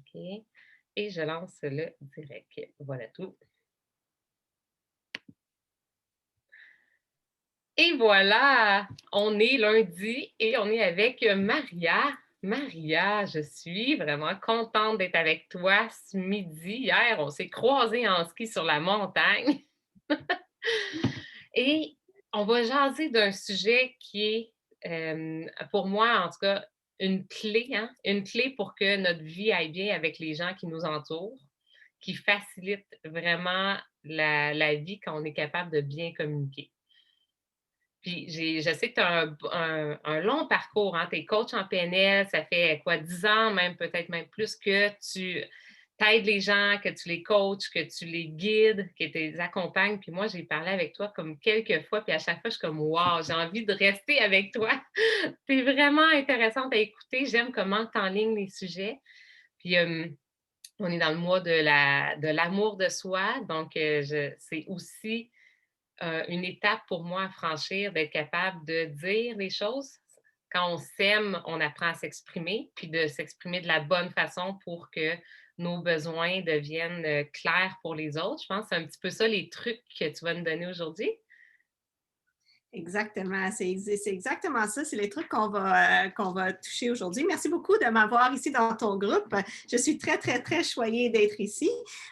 OK. Et je lance le direct. Voilà tout. Et voilà, on est lundi et on est avec Maria. Maria, je suis vraiment contente d'être avec toi ce midi. Hier, on s'est croisés en ski sur la montagne et on va jaser d'un sujet qui est, pour moi en tout cas, une clé, hein, une clé pour que notre vie aille bien avec les gens qui nous entourent, qui facilite vraiment la vie quand on est capable de bien communiquer. Puis je sais que tu as un long parcours, hein, tu es coach en PNL, ça fait quoi, 10 ans, même peut-être même plus que tu aides les gens, que tu les coaches, que tu les guides, que tu les accompagnes. Puis moi, j'ai parlé avec toi comme quelques fois, puis à chaque fois, je suis comme wow, j'ai envie de rester avec toi. Tu vraiment intéressante à écouter. J'aime comment tu enlignes les sujets. Puis on est dans le mois de l'amour de soi. Donc, c'est aussi une étape pour moi à franchir, d'être capable de dire les choses. Quand on s'aime, on apprend à s'exprimer, puis de s'exprimer de la bonne façon pour que nos besoins deviennent clairs pour les autres. Je pense que c'est un petit peu ça les trucs que tu vas nous donner aujourd'hui. Exactement, c'est exactement ça. C'est les trucs qu'on va toucher aujourd'hui. Merci beaucoup de m'avoir ici dans ton groupe. Je suis très, très, très choyée d'être ici.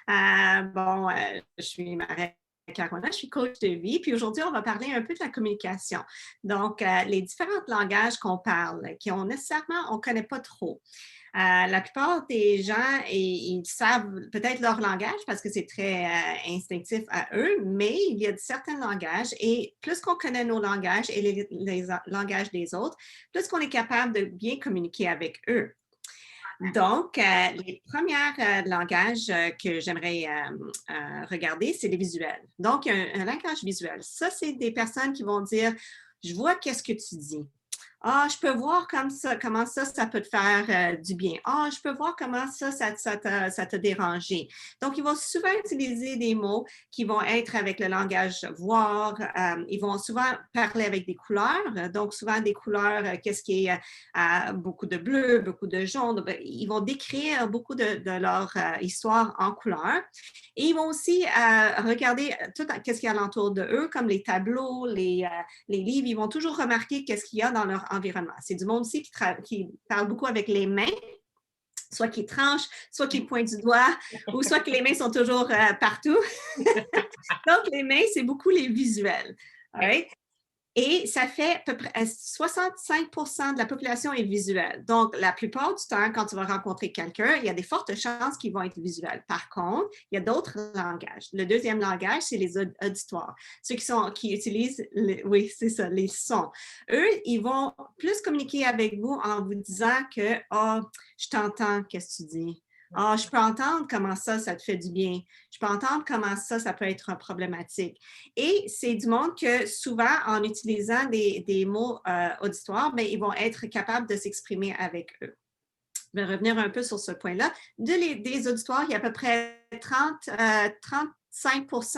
Je suis Marie Carona, je suis coach de vie. Puis aujourd'hui, on va parler un peu de la communication. Donc, les différents langages qu'on parle, qui ont nécessairement, on ne connaît pas trop. La plupart des gens, ils savent peut-être leur langage parce que c'est très instinctif à eux, mais il y a certains langages et plus qu'on connaît nos langages et les langages des autres, plus qu'on est capable de bien communiquer avec eux. Donc, les premiers langages que j'aimerais regarder, c'est les visuels. Donc, un langage visuel. Ça, c'est des personnes qui vont dire, je vois qu'est-ce que tu dis. Ah, je peux voir comme ça, comment ça peut te faire du bien. Ah, je peux voir comment ça t'a dérangé. Donc, ils vont souvent utiliser des mots qui vont être avec le langage voir. Ils vont souvent parler avec des couleurs. Donc, souvent des couleurs, qu'est-ce qui est beaucoup de bleu, beaucoup de jaune. Ils vont décrire beaucoup de leur histoire en couleurs. Et ils vont aussi regarder tout ce qu'il y a alentour de eux, comme les tableaux, les livres. Ils vont toujours remarquer qu'est-ce qu'il y a dans leur environnement. C'est du monde aussi qui parle beaucoup avec les mains, soit qui tranche, soit qui pointe du doigt, ou soit que les mains sont toujours partout. Donc, les mains, c'est beaucoup les visuels. Right? Et ça fait à peu près 65% de la population est visuelle. Donc, la plupart du temps, quand tu vas rencontrer quelqu'un, il y a des fortes chances qu'ils vont être visuels. Par contre, il y a d'autres langages. Le deuxième langage, c'est les auditoires. Ceux qui utilisent, oui, c'est ça, les sons. Eux, ils vont plus communiquer avec vous en vous disant que, oh, je t'entends, qu'est-ce que tu dis? Ah, je peux entendre comment ça te fait du bien. Je peux entendre comment ça peut être problématique. Et c'est du monde que souvent, en utilisant des mots auditoires, bien, ils vont être capables de s'exprimer avec eux. Je vais revenir un peu sur ce point-là. Des auditoires, il y a à peu près 35%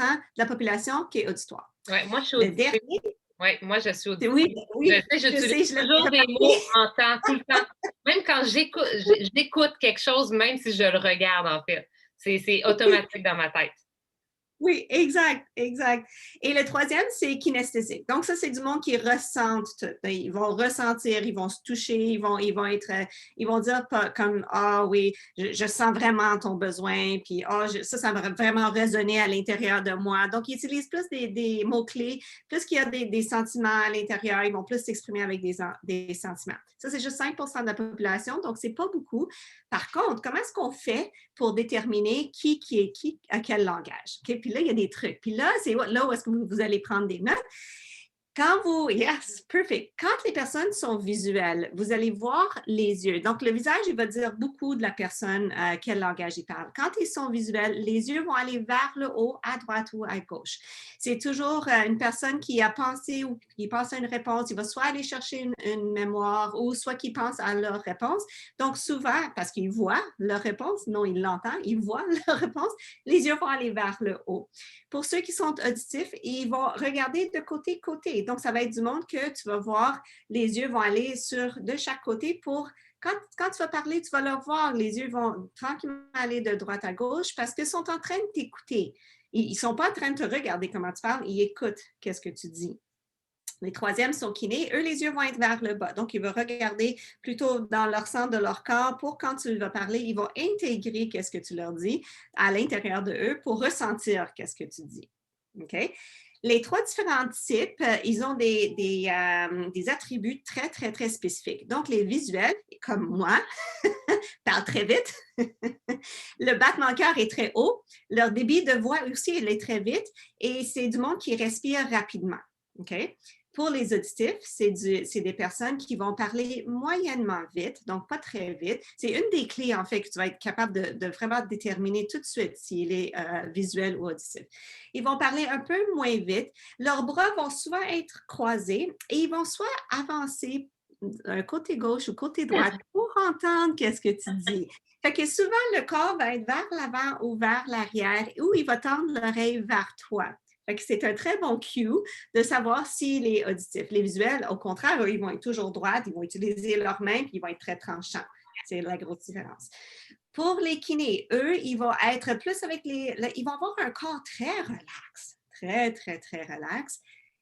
de la population qui est auditoire. Ouais, moi, je suis Le auditive. dernier, Ouais, moi, je suis auditive. oui, Je oui, sais, je j'utilise sais, je l'ai toujours des remarqué. mots en temps, tout le temps. Même quand j'écoute quelque chose, même si je le regarde, en fait. C'est automatique dans ma tête. Oui, exact, exact. Et le troisième, c'est kinesthésique. Donc, ça, c'est du monde qui ressent tout. Ils vont ressentir, ils vont se toucher, ils vont dire pas comme, ah oui, je sens vraiment ton besoin, puis ah, ça va vraiment résonner à l'intérieur de moi. Donc, ils utilisent plus des mots-clés, plus qu'il y a des sentiments à l'intérieur, ils vont plus s'exprimer avec des sentiments. Ça, c'est juste 5% de la population, donc c'est pas beaucoup. Par contre, comment est-ce qu'on fait pour déterminer qui est qui à quel langage? Okay? Puis là, il y a des trucs. Puis là, c'est là où est-ce que vous allez prendre des notes. Yes, perfect. Quand les personnes sont visuelles, vous allez voir les yeux. Donc, le visage, il va dire beaucoup de la personne quel langage il parle. Quand ils sont visuels, les yeux vont aller vers le haut, à droite ou à gauche. C'est toujours une personne qui a pensé ou qui pense à une réponse. Il va soit aller chercher une mémoire ou soit qu'il pense à leur réponse. Donc, souvent, parce qu'ils voient leur réponse, non, ils l'entendent, ils voient leur réponse, les yeux vont aller vers le haut. Pour ceux qui sont auditifs, ils vont regarder de côté. Donc, ça va être du monde que tu vas voir, les yeux vont aller de chaque côté pour Quand tu vas parler, tu vas leur voir, les yeux vont tranquillement aller de droite à gauche parce qu'ils sont en train de t'écouter. Ils ne sont pas en train de te regarder comment tu parles, ils écoutent qu'est-ce que tu dis. Les troisièmes sont kinés, eux, les yeux vont être vers le bas. Donc, ils vont regarder plutôt dans leur centre de leur corps pour quand tu vas parler, ils vont intégrer qu'est-ce que tu leur dis à l'intérieur de eux pour ressentir qu'est-ce que tu dis. OK? Les trois différents types, ils ont des attributs très, très, très spécifiques. Donc, les visuels, comme moi, parlent très vite. Le battement cœur est très haut. Leur débit de voix aussi, il est très vite. Et c'est du monde qui respire rapidement. OK? Pour les auditifs, c'est des personnes qui vont parler moyennement vite, donc pas très vite. C'est une des clés, en fait, que tu vas être capable de vraiment déterminer tout de suite s'il est visuel ou auditif. Ils vont parler un peu moins vite. Leurs bras vont souvent être croisés et ils vont soit avancer côté gauche ou côté droit pour entendre qu'est-ce que tu dis. Fait que souvent, le corps va être vers l'avant ou vers l'arrière ou il va tendre l'oreille vers toi. Fait que c'est un très bon cue de savoir s'il est auditif. Les visuels, au contraire, eux, ils vont être toujours droits, ils vont utiliser leurs mains, puis ils vont être très tranchants. C'est la grosse différence. Pour les kinés, eux, ils vont être plus avec ils vont avoir un corps très relax, très, très, très relax.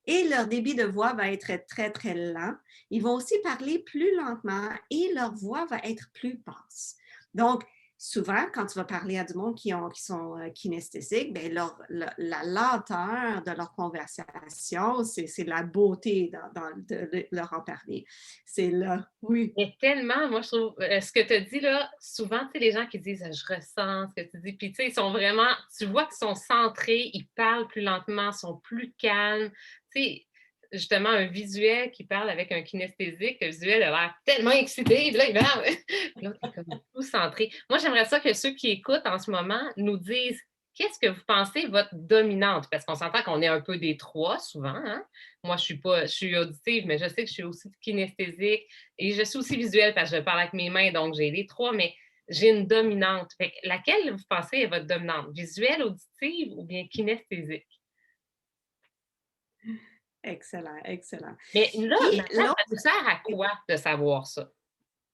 Et leur débit de voix va être très, très lent. Ils vont aussi parler plus lentement et leur voix va être plus basse. Donc, souvent, quand tu vas parler à du monde qui sont kinesthésiques, bien, la lenteur de leur conversation, c'est la beauté de leur en parler. C'est là, oui. Mais tellement, moi, je trouve, ce que tu as dit là, souvent, tu sais, les gens qui disent je ressens ce que tu dis, puis tu sais, ils sont vraiment, tu vois qu'ils sont centrés, ils parlent plus lentement, sont plus calmes. Tu sais, justement, un visuel qui parle avec un kinesthésique, le visuel a l'air tellement excité, puis là, l'autre est comme tout centré. Moi, j'aimerais ça que ceux qui écoutent en ce moment nous disent qu'est-ce que vous pensez votre dominante? Parce qu'on s'entend qu'on est un peu des trois souvent, hein? Moi, je suis auditive, mais je sais que je suis aussi kinesthésique et je suis aussi visuelle parce que je parle avec mes mains, donc j'ai les trois, mais j'ai une dominante. Fait que laquelle vous pensez est votre dominante? Visuelle, auditive ou bien kinesthésique? Excellent, excellent. Mais là, Puis maintenant, ça l'autre, nous sert à quoi de savoir ça?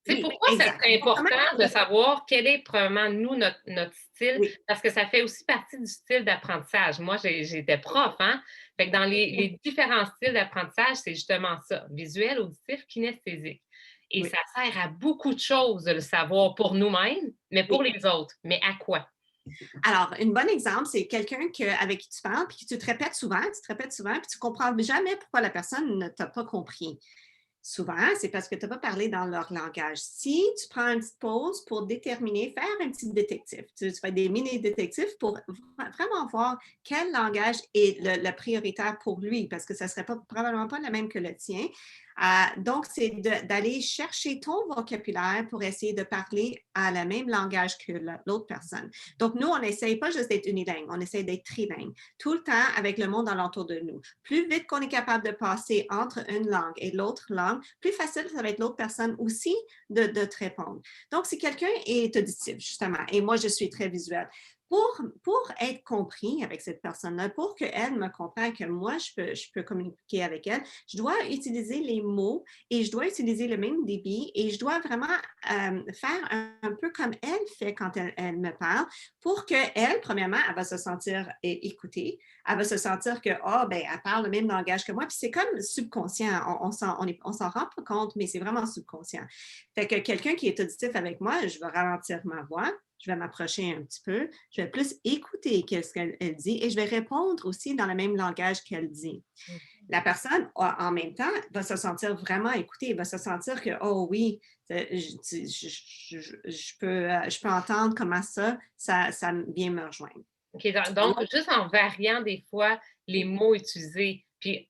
C'est oui, pourquoi ça exact. serait Comportement, important de savoir quel est probablement, nous, notre style, oui. parce que ça fait aussi partie du style d'apprentissage. Moi, j'étais prof, hein? Fait que dans les différents styles d'apprentissage, c'est justement ça, visuel, auditif, kinesthésique. Et Oui, ça sert à beaucoup de choses de le savoir pour nous-mêmes, mais pour oui. les autres. Mais à quoi? Alors, un bon exemple, c'est quelqu'un avec qui tu parles, puis que tu te répètes souvent, puis tu ne comprends jamais pourquoi la personne ne t'a pas compris. Souvent, c'est parce que tu n'as pas parlé dans leur langage. Si tu prends une petite pause pour déterminer, faire un petit détective, tu fais des mini-détectifs pour vraiment voir quel langage est le prioritaire pour lui, parce que ça ne serait probablement pas le même que le tien. Donc, c'est d'aller chercher ton vocabulaire pour essayer de parler à le même langage que l'autre personne. Donc, nous, on n'essaye pas juste d'être unilingue, on essaye d'être trilingue, tout le temps avec le monde alentour de nous. Plus vite qu'on est capable de passer entre une langue et l'autre langue, plus facile ça va être l'autre personne aussi de te répondre. Donc, si quelqu'un est auditif, justement, et moi, je suis très visuelle, pour être compris avec cette personne-là, pour qu'elle me comprenne, que moi, je peux communiquer avec elle, je dois utiliser les mots et je dois utiliser le même débit et je dois vraiment faire un peu comme elle fait quand elle me parle pour qu'elle, premièrement, elle va se sentir écoutée, elle va se sentir que, oh, ben, elle parle le même langage que moi. Puis c'est comme subconscient. On s'en rend pas compte, mais c'est vraiment subconscient. Fait que quelqu'un qui est auditif avec moi, je vais ralentir ma voix, je vais m'approcher un petit peu, je vais plus écouter ce qu'elle dit et je vais répondre aussi dans le même langage qu'elle dit. La personne, en même temps, va se sentir vraiment écoutée, va se sentir que, oh oui, je peux entendre comment ça vient me rejoindre. OK, donc, juste en variant des fois les mots utilisés, puis Oui,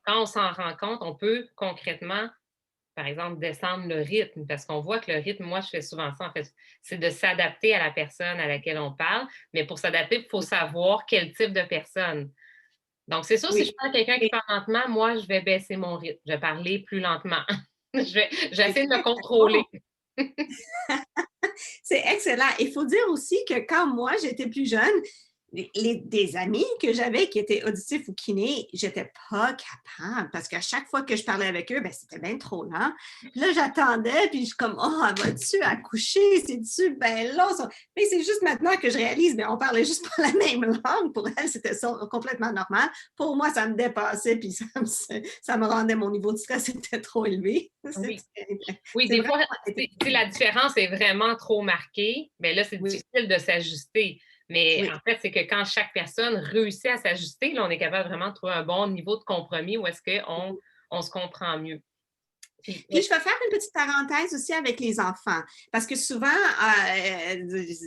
quand on s'en rend compte, on peut concrètement, par exemple, descendre le rythme, parce qu'on voit que le rythme, moi, je fais souvent ça, en fait, c'est de s'adapter à la personne à laquelle on parle, mais pour s'adapter, il faut savoir quel type de personne. Donc, c'est sûr, si je oui. parle à quelqu'un qui parle lentement, moi, je vais baisser mon rythme, je vais parler plus lentement. Je vais essayer de me contrôler. Bon, c'est excellent. Il faut dire aussi que quand moi, j'étais plus jeune, des amis que j'avais qui étaient auditifs ou kinés, j'étais pas capable parce qu'à chaque fois que je parlais avec eux, ben, c'était bien trop lent. Puis là, j'attendais, puis je suis comme, oh, elle va-tu accoucher? C'est-tu bien long? Mais c'est juste maintenant que je réalise, mais on parlait juste pas la même langue. Pour elle, c'était complètement normal. Pour moi, ça me dépassait, puis ça me rendait mon niveau de stress était trop élevé. Oui. C'est Oui, c'est des vraiment fois, si la différence est vraiment trop marquée, bien là, c'est oui, difficile de s'ajuster. Mais oui. en fait, c'est que quand chaque personne réussit à s'ajuster, là, on est capable vraiment de trouver un bon niveau de compromis où est-ce qu'on se comprend mieux. Puis, Puis je vais faire une petite parenthèse aussi avec les enfants, parce que souvent,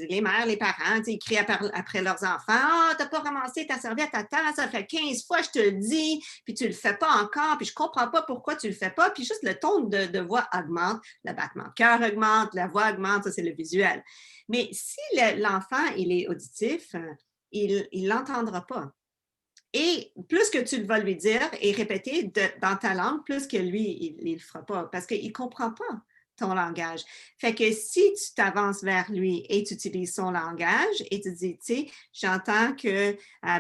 les mères, les parents, ils crient après leurs enfants, ah, t'as pas ramassé ta serviette à temps, ça fait 15 fois, je te le dis, puis tu le fais pas encore, puis je comprends pas pourquoi tu le fais pas, puis juste le ton de voix augmente, le battement de cœur augmente, la voix augmente, ça c'est le visuel. Mais si l'enfant, il est auditif, il l'entendra pas. Et plus que tu vas lui dire et répéter dans ta langue, plus que lui, il ne le fera pas parce qu'il ne comprend pas ton langage. Fait que si tu t'avances vers lui et tu utilises son langage et tu dis, tu sais, j'entends que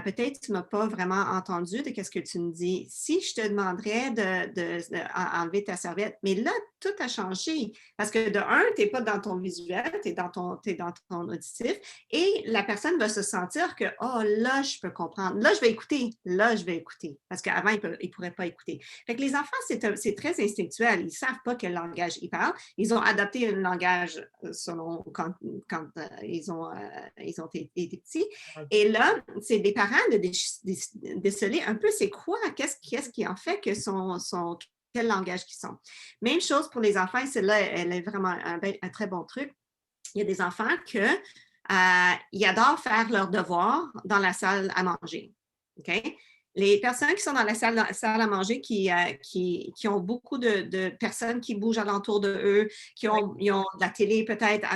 peut-être tu ne m'as pas vraiment entendu de qu'est-ce que tu me dis. Si je te demanderais d'enlever ta serviette, mais là, tout a changé parce que de un, tu n'es pas dans ton visuel, tu es t'es dans ton auditif et la personne va se sentir que, oh, là, je peux comprendre. Là, je vais écouter. Là, je vais écouter. Parce qu'avant, ils ne pourraient pas écouter. Fait que les enfants, c'est très instinctuel. Ils ne savent pas quel langage ils parlent. Ils ont adapté un langage selon quand ils ont été petits. Et là, c'est des parents de déceler un peu c'est quoi, qu'est-ce qui en fait que quel langage qu'ils sont. Même chose pour les enfants, celle-là, elle est vraiment un très bon truc. Il y a des enfants que ils adorent faire leurs devoirs dans la salle à manger. OK? Les personnes qui sont dans la salle à manger qui ont beaucoup de personnes qui bougent alentour de eux, ils ont de la télé peut-être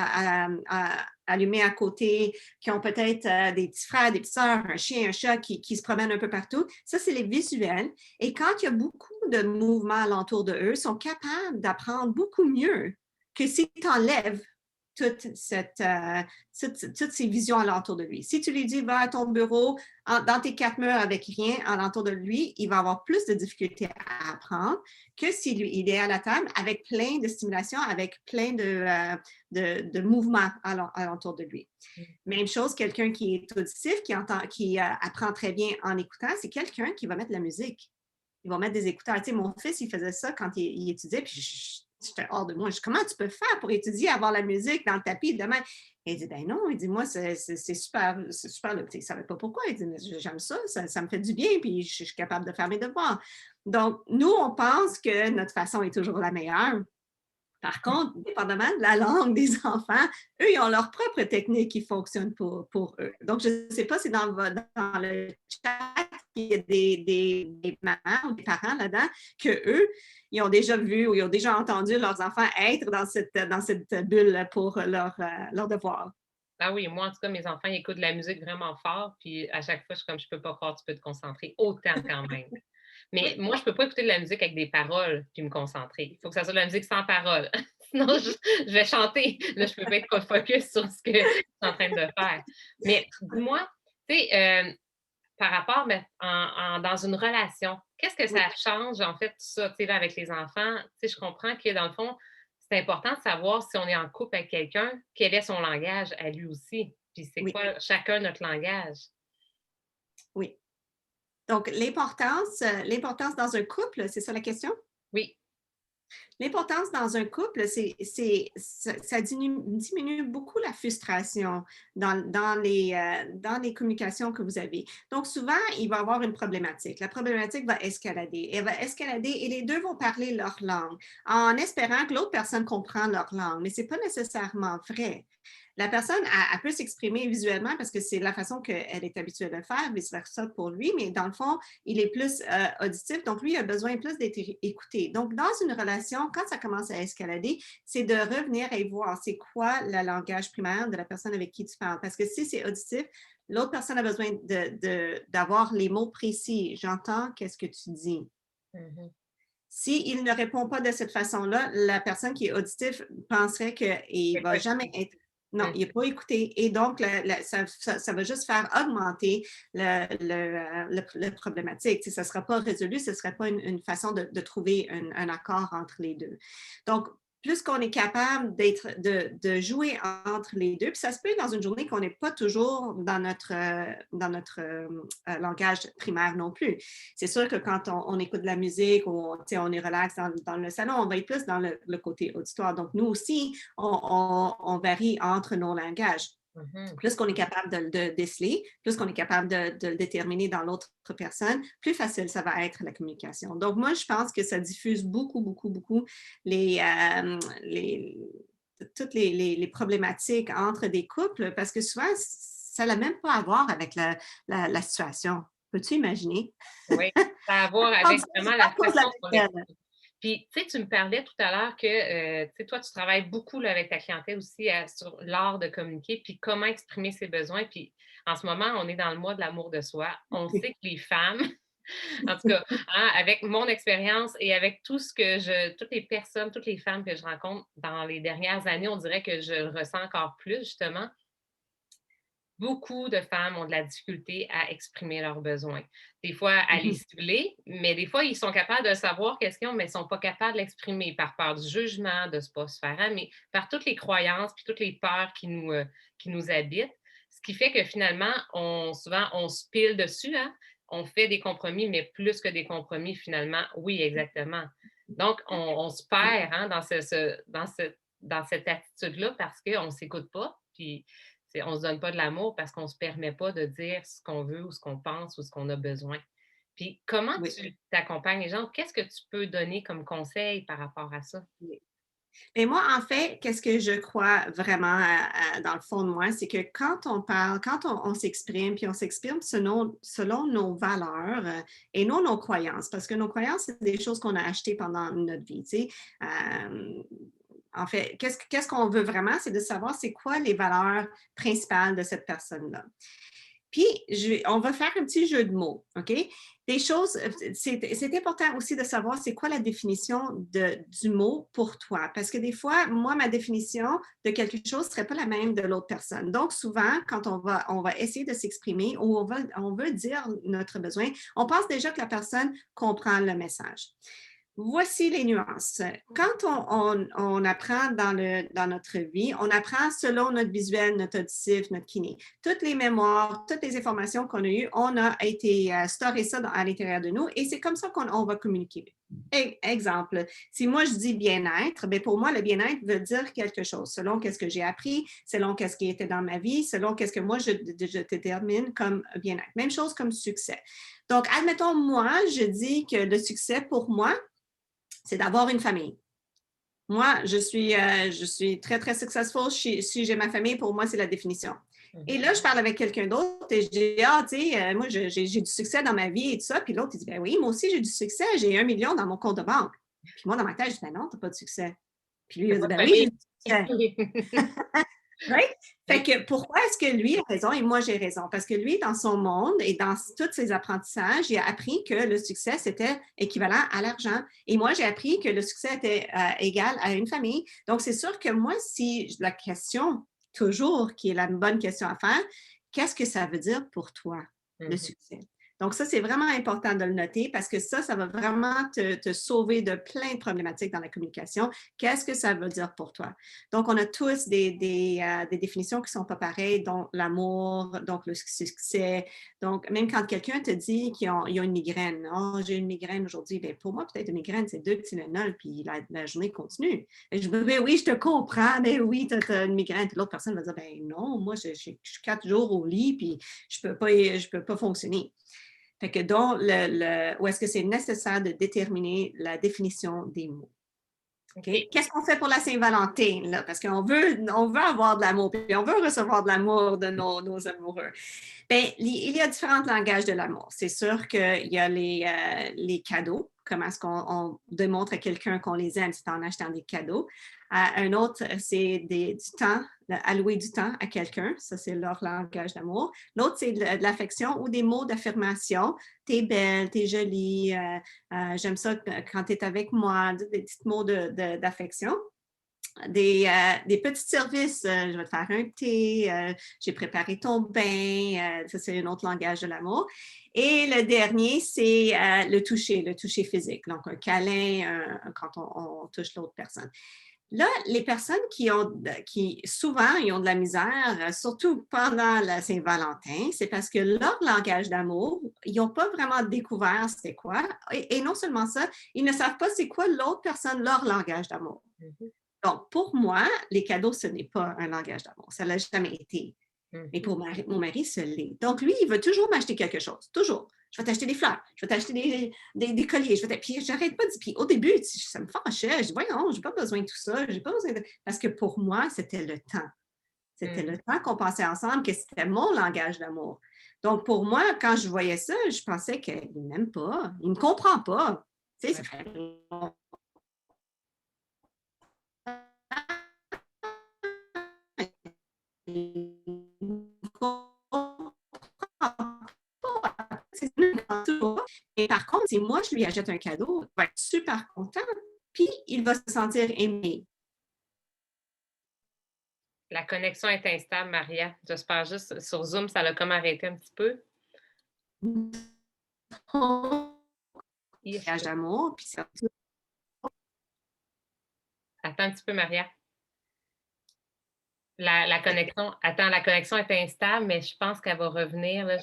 allumée à côté, qui ont peut-être des petits frères, des petites sœurs, un chien, un chat qui se promènent un peu partout. Ça, c'est les visuels. Et quand il y a beaucoup de mouvements alentour de eux, ils sont capables d'apprendre beaucoup mieux que si tu enlèves toute toutes ces visions alentour de lui. Si tu lui dis, va à ton bureau, dans tes quatre murs avec rien alentour de lui, il va avoir plus de difficultés à apprendre que s'il il est à la table avec plein de stimulation, avec plein de mouvements alentour de lui. Même chose, quelqu'un qui est auditif, qui apprend très bien en écoutant, c'est quelqu'un qui va mettre de la musique. Il va mettre des écouteurs. Tu sais, mon fils, il faisait ça quand il étudiait, puis j'étais hors de moi. Je dis, comment tu peux faire pour étudier, avoir la musique dans le tapis demain? Et il dit, ben non, il dit, moi, c'est super, c'est super. Il ne savait pas pourquoi. Il dit, mais j'aime ça, ça me fait du bien, puis je suis capable de faire mes devoirs. Donc, nous, on pense que notre façon est toujours la meilleure. Par contre, dépendamment de la langue des enfants, eux, ils ont leur propre technique qui fonctionne pour eux. Donc, je ne sais pas si dans le chat, il y a des mamans ou des parents là-dedans que eux, ils ont déjà vu ou ils ont déjà entendu leurs enfants être dans cette bulle pour leur devoir. ah oui, moi, en tout cas, mes enfants, ils écoutent de la musique vraiment fort, puis à chaque fois, je suis comme: «Je peux pas croire que tu peux te concentrer autant quand même». Mais Oui, moi, je peux pas écouter de la musique avec des paroles puis me concentrer. Il faut que ça soit de la musique sans paroles. Sinon, je vais chanter. Là, je peux pas être focus sur ce que je suis en train de faire. Mais dis-moi, tu sais, par rapport dans une relation, qu'est-ce que oui, ça change, en fait, tout ça, tu sais, là, avec les enfants? Tu sais, je comprends que, dans le fond, c'est important de savoir si on est en couple avec quelqu'un, quel est son langage à lui aussi. Puis c'est oui, quoi chacun notre langage? oui. Donc, l'importance dans un couple, c'est ça la question? Oui, L'importance dans un couple, ça diminue beaucoup la frustration dans les communications que vous avez. Donc, souvent, il va y avoir une problématique. La problématique va escalader. Elle va escalader et les deux vont parler leur langue en espérant que l'autre personne comprend leur langue. Mais ce n'est pas nécessairement vrai. La personne, elle peut s'exprimer visuellement parce que c'est la façon qu'elle est habituée de le faire, vice-versa pour lui, mais dans le fond, il est plus auditif, donc lui, il a besoin plus d'être écouté. Donc, dans une relation, quand ça commence à escalader, c'est de revenir et voir c'est quoi le langage primaire de la personne avec qui tu parles. Parce que si c'est auditif, l'autre personne a besoin d'avoir les mots précis. J'entends qu'est-ce que tu dis. mmh. S'il ne répond pas de cette façon-là, la personne qui est auditive penserait qu'il ne C'est va pas jamais être. exclusif. Non, il n'est pas écouté. Et donc, ça va juste faire augmenter le problématique. Tu sais, ça ne sera pas résolu, ce ne serait pas une façon de trouver un accord entre les deux. Donc, plus qu'on est capable de jouer entre les deux, puis ça se peut dans une journée qu'on n'est pas toujours dans notre langage primaire non plus. C'est sûr que quand on écoute de la musique ou on est relax dans le salon, on va être plus dans le côté auditoire. Donc, nous aussi, on varie entre nos langages. Mhm. Plus qu'on est capable de le déceler, plus qu'on est capable de le déterminer dans l'autre personne, plus facile ça va être la communication. Donc, moi, je pense que ça diffuse beaucoup, beaucoup, beaucoup les, toutes les problématiques entre des couples parce que souvent, ça n'a même pas à voir avec la situation. Peux-tu imaginer? Oui, ça a à voir On avec dirait que vraiment c'est pas la à cause de la façon qu'on personne. l'exprime. Puis, tu sais, tu me parlais tout à l'heure que, tu sais, toi, tu travailles beaucoup là, avec ta clientèle aussi sur l'art de communiquer, puis comment exprimer ses besoins. Puis, en ce moment, on est dans le mois de l'amour de soi. On sait que les femmes, en tout cas, hein, avec mon expérience et avec tout ce que toutes les personnes, toutes les femmes que je rencontre dans les dernières années, on dirait que je le ressens encore plus, justement. Beaucoup de femmes ont de la difficulté à exprimer leurs besoins. Des fois, à les cibler, mais des fois, ils sont capables de savoir qu'est-ce qu'ils ont, mais ils ne sont pas capables de l'exprimer par peur du jugement, de ne pas se faire aimer, par toutes les croyances puis toutes les peurs qui nous habitent. Ce qui fait que finalement, souvent, on se pile dessus, hein? On fait des compromis, mais plus que des compromis, finalement, oui, exactement. Donc, on se perd hein, dans cette attitude-là parce qu'on ne s'écoute pas. Puis, on ne se donne pas de l'amour parce qu'on ne se permet pas de dire ce qu'on veut ou ce qu'on pense ou ce qu'on a besoin. Puis comment Oui. tu t'accompagnes les gens? Qu'est-ce que tu peux donner comme conseil par rapport à ça? Oui. Et moi, en fait, qu'est-ce que je crois vraiment dans le fond de moi, c'est que quand on parle, quand on s'exprime, puis on s'exprime selon nos valeurs et non nos croyances, parce que nos croyances, c'est des choses qu'on a achetées pendant notre vie. Tu sais. En fait, qu'est-ce qu'on veut vraiment, c'est de savoir c'est quoi les valeurs principales de cette personne-là. Puis, on va faire un petit jeu de mots, OK? Des choses, c'est important aussi de savoir c'est quoi la définition du mot pour toi. Parce que des fois, moi, ma définition de quelque chose ne serait pas la même de l'autre personne. Donc, souvent, quand on va essayer de s'exprimer ou on veut dire notre besoin, on pense déjà que la personne comprend le message. Voici les nuances. Quand on apprend dans notre vie, on apprend selon notre visuel, notre auditif, notre kiné. Toutes les mémoires, toutes les informations qu'on a eues, on a été storer ça à l'intérieur de nous et c'est comme ça qu'on va communiquer. Exemple, si moi je dis bien-être, bien pour moi, le bien-être veut dire quelque chose selon qu'est-ce que j'ai appris, selon qu'est-ce qui était dans ma vie, selon qu'est-ce que moi je détermine comme bien-être. Même chose comme succès. Donc, admettons, moi, je dis que le succès pour moi, c'est d'avoir une famille. Moi, je suis très, très successful. Si j'ai ma famille, pour moi, c'est la définition. Et Mhm. là, je parle avec quelqu'un d'autre et je dis, ah, tu sais, moi, j'ai du succès dans ma vie et tout ça. Puis l'autre, il dit, ben oui, moi aussi, j'ai du succès. J'ai 1 million dans mon compte de banque. Puis moi, dans ma tête, je dis, ben non, tu n'as pas de succès. Puis lui, il C'est a dit, pas ben de oui, j'ai famille. du succès. Right? Fait Oui. que pourquoi est-ce que lui a raison et moi j'ai raison? Parce que lui, dans son monde et dans tous ses apprentissages, il a appris que le succès, c'était équivalent à l'argent. Et moi, j'ai appris que le succès était égal à une famille. Donc, c'est sûr que moi, si la question, toujours, qui est la bonne question à faire, qu'est-ce que ça veut dire pour toi, le Mhm. succès? Donc, ça, c'est vraiment important de le noter parce que ça va vraiment te sauver de plein de problématiques dans la communication. Qu'est-ce que ça veut dire pour toi? Donc, on a tous des définitions qui ne sont pas pareilles, dont l'amour, donc le succès. Donc, même quand quelqu'un te dit qu'il a une migraine, oh, j'ai une migraine aujourd'hui, bien, pour moi, peut-être une migraine, c'est 2 Tylenol, puis la journée continue. Et je dis, ben oui, je te comprends, mais oui, tu as une migraine. Puis l'autre personne va dire, ben non, moi, je suis 4 jours au lit, puis je ne peux pas fonctionner. Fait que donc, où est-ce que c'est nécessaire de déterminer la définition des mots? OK? OK. Qu'est-ce qu'on fait pour la Saint-Valentin? Là? Parce on veut avoir de l'amour, puis on veut recevoir de l'amour de nos amoureux. Bien, il y a différents langages de l'amour. C'est sûr qu'il y a les cadeaux. Comment est-ce qu'on démontre à quelqu'un qu'on les aime? C'est en achetant des cadeaux. Un autre, c'est du temps, allouer du temps à quelqu'un. Ça, c'est leur langage d'amour. L'autre, c'est de l'affection ou des mots d'affirmation. T'es belle, t'es jolie, j'aime ça quand tu es avec moi, des petits mots d'affection. des petits services. Je vais te faire un thé, j'ai préparé ton bain, ça c'est un autre langage de l'amour. Et le dernier, c'est le toucher physique, donc un câlin quand on touche l'autre personne. Là, les personnes qui souvent, ils ont de la misère, surtout pendant la Saint-Valentin, c'est parce que leur langage d'amour, ils n'ont pas vraiment découvert c'est quoi. Et non seulement ça, ils ne savent pas c'est quoi l'autre personne, leur langage d'amour. Mhm. Donc, pour moi, les cadeaux, ce n'est pas un langage d'amour. Ça ne l'a jamais été. Mais Mhm. pour mon mari, ce l'est. Donc, lui, il veut toujours m'acheter quelque chose. Toujours. Je vais t'acheter des fleurs. Je vais t'acheter des colliers. Puis, j'arrête pas de dire. Puis, au début, ça me fâchait. Je dis, voyons, je n'ai pas besoin de tout ça. J'ai pas besoin de. Parce que pour moi, c'était le temps. C'était le Mhm. temps qu'on passait ensemble, que c'était mon langage d'amour. Donc, pour moi, quand je voyais ça, je pensais qu'il ne m'aime pas. Il ne me comprend pas. Tu sais, ça Ouais. fait et par contre, si moi je lui achète un cadeau, il va être super content, puis il va se sentir aimé. La connexion est instable, Maria. J'espère juste sur Zoom, ça l'a comme arrêté un petit peu. Ish. D'amour, puis ça. Attends un petit peu, Maria. La connexion est instable, mais je pense qu'elle va revenir. Là,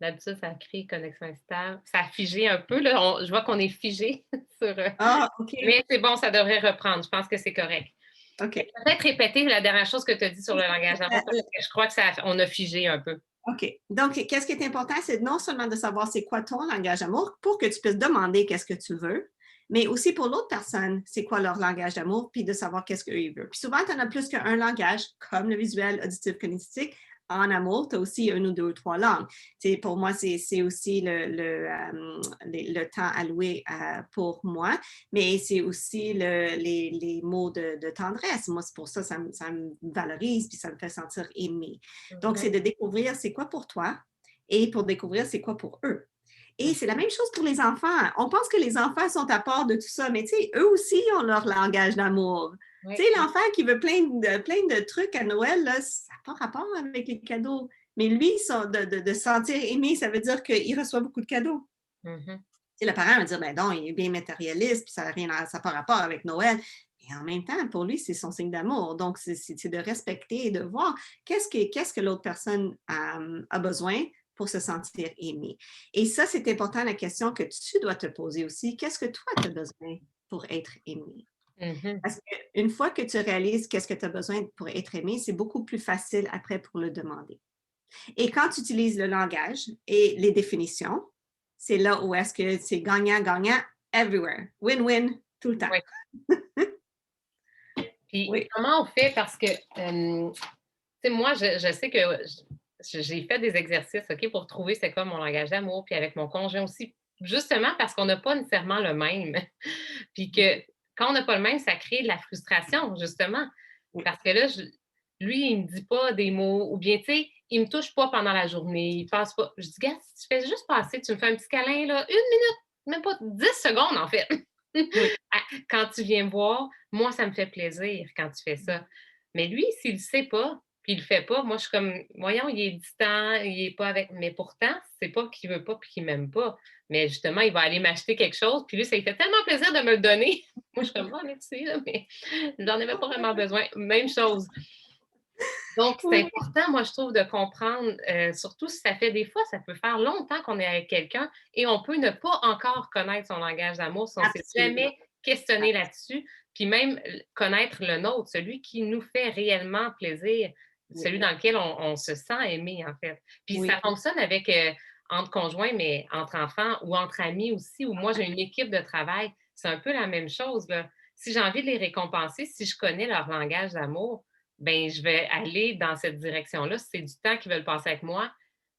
d'habitude, ça crée connexion instable. Ça a figé un peu. Là. Je vois qu'on est figé sur. Ah, OK. Mais c'est bon, ça devrait reprendre. Je pense que c'est correct. OK. Peut-être répéter la dernière chose que tu as dit sur le langage d'amour, parce que je crois qu'on a figé un peu. OK. Donc, qu'est-ce qui est important, c'est non seulement de savoir c'est quoi ton langage d'amour pour que tu puisses demander qu'est-ce que tu veux, mais aussi pour l'autre personne, c'est quoi leur langage d'amour, puis de savoir qu'est-ce qu'ils veulent. Puis souvent, tu en as plus qu'un langage, comme le visuel, auditif, kinesthetique. En amour, tu as aussi une ou deux ou trois langues. Pour moi, c'est aussi le temps alloué pour moi, mais c'est aussi les mots de tendresse. Moi, c'est pour ça, ça me valorise, puis ça me fait sentir aimée. Donc, Mhm. c'est de découvrir c'est quoi pour toi et pour découvrir c'est quoi pour eux. Et c'est la même chose pour les enfants. On pense que les enfants sont à part de tout ça, mais tu sais, eux aussi ont leur langage d'amour. Tu Oui. sais, l'enfant qui veut plein de trucs à Noël, là, ça n'a pas rapport avec les cadeaux. Mais lui, de se sentir aimé, ça veut dire qu'il reçoit beaucoup de cadeaux. Mhm. Tu sais, le parent va dire, ben non, il est bien matérialiste, puis ça n'a pas rapport avec Noël. Et en même temps, pour lui, c'est son signe d'amour. Donc, c'est de respecter et de voir qu'est-ce que l'autre personne a besoin pour se sentir aimé. Et ça, c'est important, la question que tu dois te poser aussi. Qu'est-ce que toi, tu as besoin pour être aimé? Mhm. Parce qu'une fois que tu réalises qu'est-ce que tu as besoin pour être aimé, c'est beaucoup plus facile après pour le demander. Et quand tu utilises le langage et les définitions, c'est là où est-ce que c'est gagnant-gagnant everywhere. Win-win tout le temps. Oui. Puis Oui. comment on fait? Parce que, tu sais, moi, je sais que j'ai fait des exercices, OK, pour trouver c'est quoi mon langage d'amour, puis avec mon conjoint aussi, justement parce qu'on n'a pas nécessairement le même. Puis que quand on n'a pas le même, ça crée de la frustration, justement. Oui. Parce que là, lui, il ne me dit pas des mots, ou bien, tu sais, il ne me touche pas pendant la journée, il passe pas. Je dis, gars, si tu fais juste passer, tu me fais un petit câlin, là, 1 minute, même pas 10 secondes, en fait. Oui. Quand tu viens me voir, moi, ça me fait plaisir quand tu fais ça. Mais lui, s'il ne sait pas, puis il le fait pas, moi, je suis comme, voyons, il est distant, il est pas avec. Mais pourtant, c'est pas qu'il veut pas puis qu'il m'aime pas. Mais justement, il va aller m'acheter quelque chose, puis lui, ça lui fait tellement plaisir de me le donner. Moi, je suis comme, oh, merci, là, mais j'en avais pas vraiment besoin. Même chose. Donc, c'est Oui. important, moi, je trouve, de comprendre, surtout si ça fait des fois, ça peut faire longtemps qu'on est avec quelqu'un et on peut ne pas encore connaître son langage d'amour si on ne s'est Absolument. jamais questionné là-dessus, puis même connaître le nôtre, celui qui nous fait réellement plaisir, Oui. celui dans lequel on se sent aimé, en fait. Puis ça Oui. fonctionne avec entre conjoints, mais entre enfants ou entre amis aussi, où moi, j'ai une équipe de travail. C'est un peu la même chose, là. Si j'ai envie de les récompenser, si je connais leur langage d'amour, ben je vais aller dans cette direction-là. Si c'est du temps qu'ils veulent passer avec moi,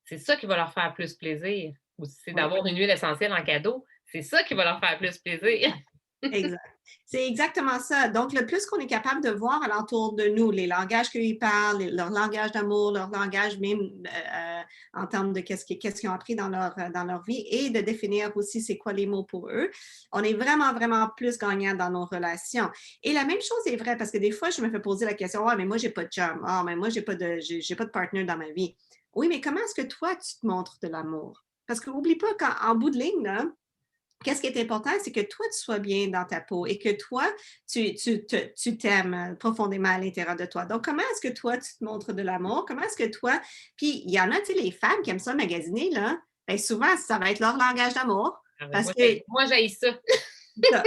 c'est ça qui va leur faire plus plaisir. Ou si c'est Oui. d'avoir une huile essentielle en cadeau, c'est ça qui va leur faire plus plaisir. Exact. C'est exactement ça. Donc, le plus qu'on est capable de voir alentour de nous, les langages qu'ils parlent, leur langage d'amour, leur langage même en termes de qu'est-ce qu'ils ont appris dans leur vie et de définir aussi c'est quoi les mots pour eux, on est vraiment, vraiment plus gagnant dans nos relations. Et la même chose est vraie parce que des fois, je me fais poser la question, ah, mais moi, j'ai pas de chum. Ah, mais moi, j'ai pas de partenaire dans ma vie. Oui, mais comment est-ce que toi, tu te montres de l'amour? Parce qu'oublie pas qu'en bout de ligne, là, qu'est-ce qui est important, c'est que toi, tu sois bien dans ta peau et que toi, tu t'aimes profondément à l'intérieur de toi. Donc, comment est-ce que toi, tu te montres de l'amour? Comment est-ce que toi, puis il y en a, tu sais, les femmes qui aiment ça magasiner, là, bien souvent, ça va être leur langage d'amour Ah ben, parce que, moi, j'haïs ça. ça,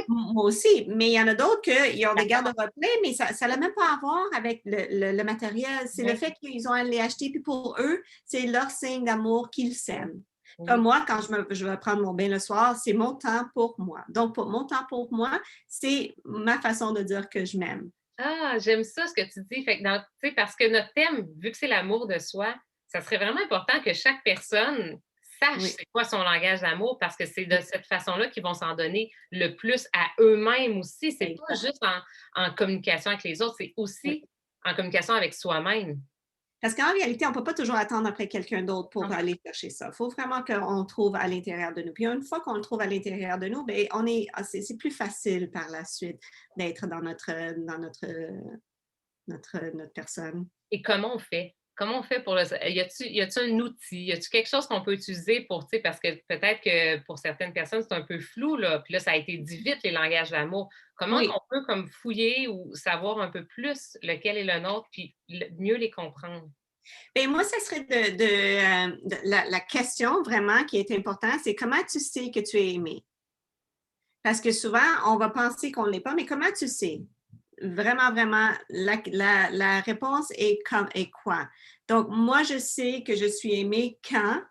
moi aussi, mais il y en a d'autres qui ont des D'accord. garde-robes pleins, mais ça n'a même pas à voir avec le matériel. C'est le Oui, fait qu'ils ont à les acheter, puis pour eux, c'est leur signe d'amour qu'ils s'aiment. Comme oui. moi, quand je vais prendre mon bain le soir, c'est mon temps pour moi. Donc, pour mon temps pour moi, c'est ma façon de dire que je m'aime. Ah, j'aime ça ce que tu dis. Fait que tu sais, parce que notre thème, vu que c'est l'amour de soi, ça serait vraiment important que chaque personne sache Oui, c'est quoi son langage d'amour parce que c'est de cette façon-là qu'ils vont s'en donner le plus à eux-mêmes aussi. C'est pas exact. juste en communication avec les autres, c'est Oui. aussi en communication avec soi-même. Parce qu'en réalité, on ne peut pas toujours attendre après quelqu'un d'autre pour Non. aller chercher ça. Il faut vraiment qu'on trouve à l'intérieur de nous. Puis une fois qu'on le trouve à l'intérieur de nous, bien, c'est plus facile par la suite d'être dans notre personne. Et comment on fait? Comment on fait pour le y a-tu un outil? Y a-tu quelque chose qu'on peut utiliser pour, tu sais, parce que peut-être que pour certaines personnes, c'est un peu flou, là, puis là, ça a été dit vite, les langages d'amour. Comment Oui. qu'on peut comme fouiller ou savoir un peu plus lequel est le nôtre, puis mieux les comprendre? Bien, moi, ça serait la question vraiment qui est importante, c'est comment tu sais que tu es aimé? Parce que souvent, on va penser qu'on ne l'est pas, mais comment tu sais? Vraiment, vraiment, la réponse est quoi? Donc, moi, je sais que je suis aimée quand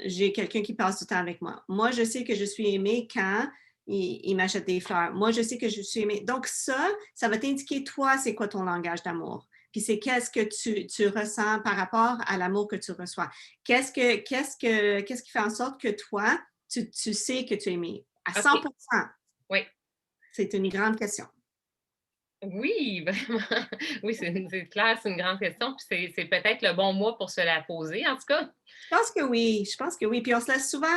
j'ai quelqu'un qui passe du temps avec moi. Moi, je sais que je suis aimée quand il m'achète des fleurs. Moi, je sais que je suis aimée. Donc, ça va t'indiquer, toi, c'est quoi ton langage d'amour. Puis c'est qu'est-ce que tu ressens par rapport à l'amour que tu reçois. Qu'est-ce qui fait en sorte que toi, tu sais que tu es aimé? À OK, 100%. oui. C'est une grande question. Oui, vraiment. Oui, c'est clair, c'est une grande question, puis c'est peut-être le bon mois pour se la poser, en tout cas. Je pense que oui, je pense que oui. Puis on se laisse souvent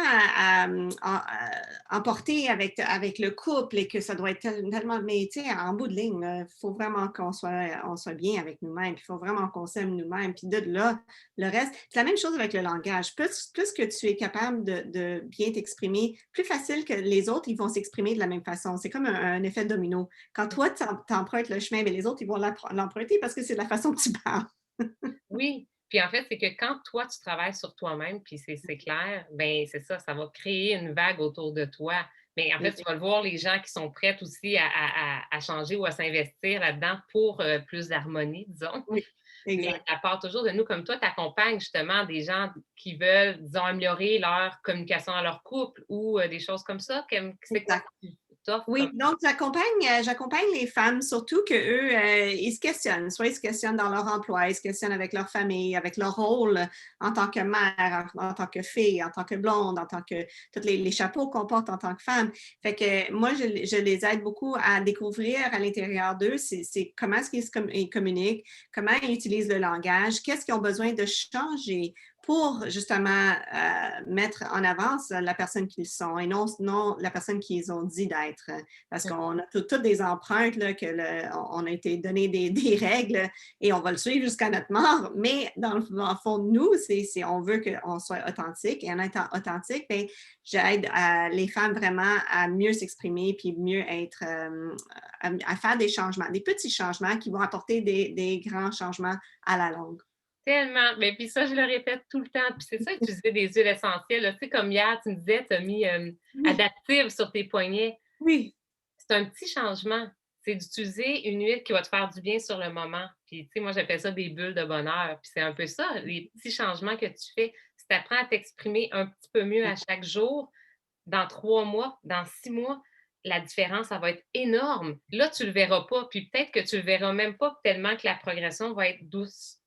emporter avec le couple et que ça doit être tellement. Mais tu sais, en bout de ligne, il faut vraiment on soit bien avec nous-mêmes. Puis il faut vraiment qu'on s'aime nous-mêmes. Puis de là, le reste, c'est la même chose avec le langage. Plus que tu es capable de bien t'exprimer, plus facile que les autres, ils vont s'exprimer de la même façon. C'est comme un effet domino. Quand toi, tu empruntes le chemin, mais les autres, ils vont l'emprunter parce que c'est de la façon que tu parles. Oui, puis en fait, c'est que quand toi, tu travailles sur toi-même, puis c'est clair, ben c'est ça, ça va créer une vague autour de toi. Mais en fait, tu vas le voir, les gens qui sont prêts aussi à changer ou à s'investir là-dedans pour plus d'harmonie, disons. Oui, Mais exact. ça part toujours de nous, comme toi, tu accompagnes justement des gens qui veulent, disons, améliorer leur communication dans leur couple ou des choses comme ça. C'est quoi Exact. que tu t'offres comme. Oui, donc j'accompagne les femmes, surtout qu'eux, ils se questionnent. Soit ils se questionnent dans leur emploi, ils se questionnent avec leur famille, avec leur rôle en tant que mère, en tant que fille, en tant que blonde, en tant que tous les chapeaux qu'on porte en tant que femme. Fait que moi, je les aide beaucoup à découvrir à l'intérieur d'eux, c'est comment est-ce ils communiquent, comment ils utilisent le langage, qu'est-ce qu'ils ont besoin de changer pour justement mettre en avance la personne qu'ils sont et non la personne qu'ils ont dit d'être. Parce qu'on a toutes des empreintes, là, on a été donné des règles et on va le suivre jusqu'à notre mort. Mais dans le fond de nous, on veut qu'on soit authentique. Et en étant authentique, bien, j'aide les femmes vraiment à mieux s'exprimer puis mieux être, à faire des changements, des petits changements qui vont apporter des grands changements à la longue. Tellement, mais puis ça, je le répète tout le temps, puis c'est ça, utiliser des huiles essentielles, là. Tu sais, comme hier, tu me disais, tu as mis, Oui, Adaptive sur tes poignets. oui, C'est un petit changement. C'est d'utiliser une huile qui va te faire du bien sur le moment. Puis, tu sais, moi, j'appelle ça des bulles de bonheur. Puis c'est un peu ça, les petits changements que tu fais. Si tu apprends à t'exprimer un petit peu mieux à chaque jour, dans 3 mois, dans 6 mois, la différence, ça va être énorme. Là, tu le verras pas, puis peut-être que tu le verras même pas tellement que la progression va être douce.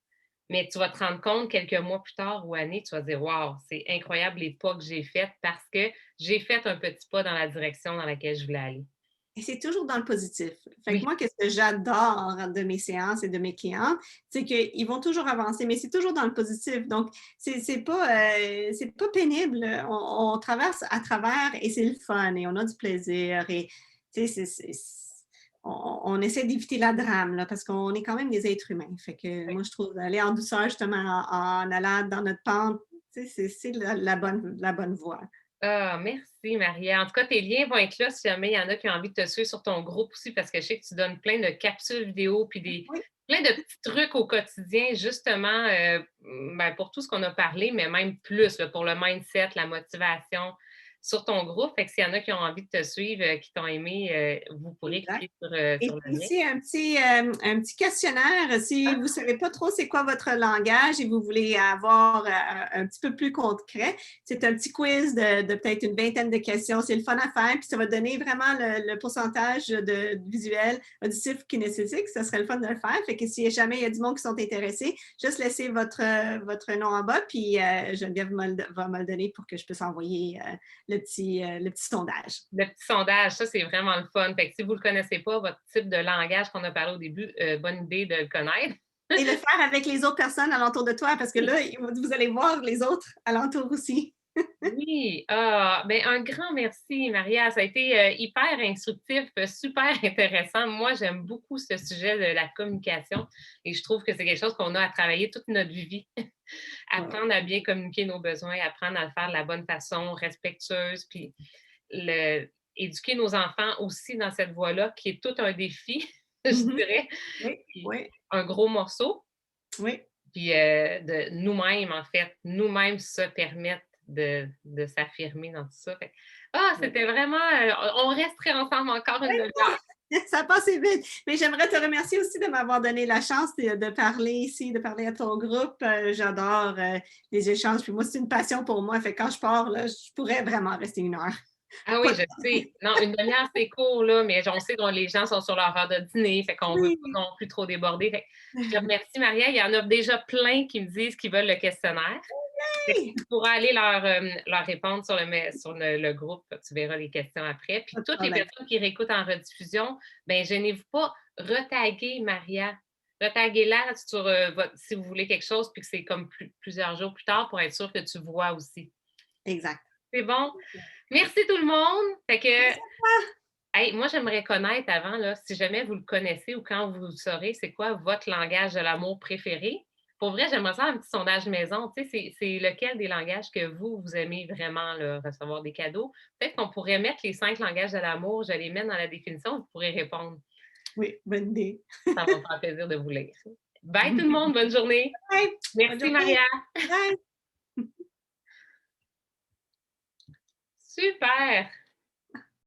Mais tu vas te rendre compte quelques mois plus tard ou années, tu vas dire: «Wow, c'est incroyable les pas que j'ai faits parce que j'ai fait un petit pas dans la direction dans laquelle je voulais aller». Et c'est toujours dans le positif. Fait que Oui, moi, qu'est-ce que j'adore de mes séances et de mes clients, c'est qu'ils vont toujours avancer, mais c'est toujours dans le positif. Donc, c'est pas pénible. On traverse à travers et c'est le fun et on a du plaisir. Et tu sais, on essaie d'éviter la drame là, parce qu'on est quand même des êtres humains. Fait que oui. moi, je trouve d'aller en douceur justement en allant dans notre pente, tu sais, c'est la bonne voie. Ah, merci Maria. En tout cas, tes liens vont être là si jamais il y en a qui ont envie de te suivre sur ton groupe aussi, parce que je sais que tu donnes plein de capsules vidéo puis Oui. plein de petits trucs au quotidien, justement, ben, pour tout ce qu'on a parlé, mais même plus là, pour le mindset, la motivation sur ton groupe. Fait que s'il y en a qui ont envie de te suivre, qui t'ont aimé, vous pourrez Exact. cliquer sur, Et sur le puis lien. aussi un petit questionnaire, si vous ne savez pas trop c'est quoi votre langage et vous voulez avoir un petit peu plus concret, c'est un petit quiz de peut-être une vingtaine de questions. C'est le fun à faire, puis ça va donner vraiment le pourcentage de visuel, auditif, kinesthésique. Ça serait le fun de le faire. Fait que si jamais il y a du monde qui sont intéressés, juste laissez votre nom en bas, puis Geneviève va me le donner pour que je puisse envoyer le petit sondage. Le petit sondage, ça, c'est vraiment le fun. Fait que si vous ne le connaissez pas, votre type de langage qu'on a parlé au début, bonne idée de le connaître. Et le faire avec les autres personnes alentour de toi, parce que là, vous allez voir les autres alentours aussi. Oui, ah, ben, un grand merci, Maria. Ça a été hyper instructif, super intéressant. Moi, j'aime beaucoup ce sujet de la communication et je trouve que c'est quelque chose qu'on a à travailler toute notre vie. Ouais. Apprendre à bien communiquer nos besoins, apprendre à le faire de la bonne façon, respectueuse, puis éduquer nos enfants aussi dans cette voie-là, qui est tout un défi, je Mhm. dirais, Oui, puis oui, un gros morceau. oui. Puis de nous-mêmes, en fait, nous-mêmes se permettre de s'affirmer dans tout ça. Fait ah, Oui. c'était vraiment, on resterait ensemble encore une demi-heure. Ça a passé vite. Mais j'aimerais te remercier aussi de m'avoir donné la chance de parler ici, de parler à ton groupe. J'adore les échanges. Puis moi, c'est une passion pour moi. Fait que quand je pars, là, je pourrais vraiment rester une heure. Ah Pas oui, de- je sais. Non, une demi-heure, c'est court, là, mais on sait que les gens sont sur leur heure de dîner, fait qu'on veut Oui. pas non plus trop déborder. Fait que je te remercie, Maria. Il y en a déjà plein qui me disent qu'ils veulent le questionnaire. Fait que tu pourras aller leur répondre sur le groupe. Tu verras les questions après. Puis Pas de toutes les problème. personnes qui réécoutent en rediffusion, ben gênez-vous pas, retaguer Maria. Retaguez-la sur si vous voulez quelque chose, puis que c'est comme plusieurs jours plus tard pour être sûr que tu vois aussi. Exact. C'est bon? Merci tout le monde. Fait que, Merci à toi. hey, moi, j'aimerais connaître avant, là, si jamais vous le connaissez ou quand vous le saurez, c'est quoi votre langage de l'amour préféré? Pour vrai, j'aimerais ça un petit sondage maison. Tu sais, c'est lequel des langages que vous aimez vraiment là, recevoir des cadeaux? Peut-être qu'on pourrait mettre les 5 langages de l'amour, je les mets dans la définition, vous pourrez répondre. Oui, bonne idée. Ça va me faire plaisir de vous lire. Bye tout le monde, bonne journée. Bye. Bonne Merci journée. Maria. Bye. Super.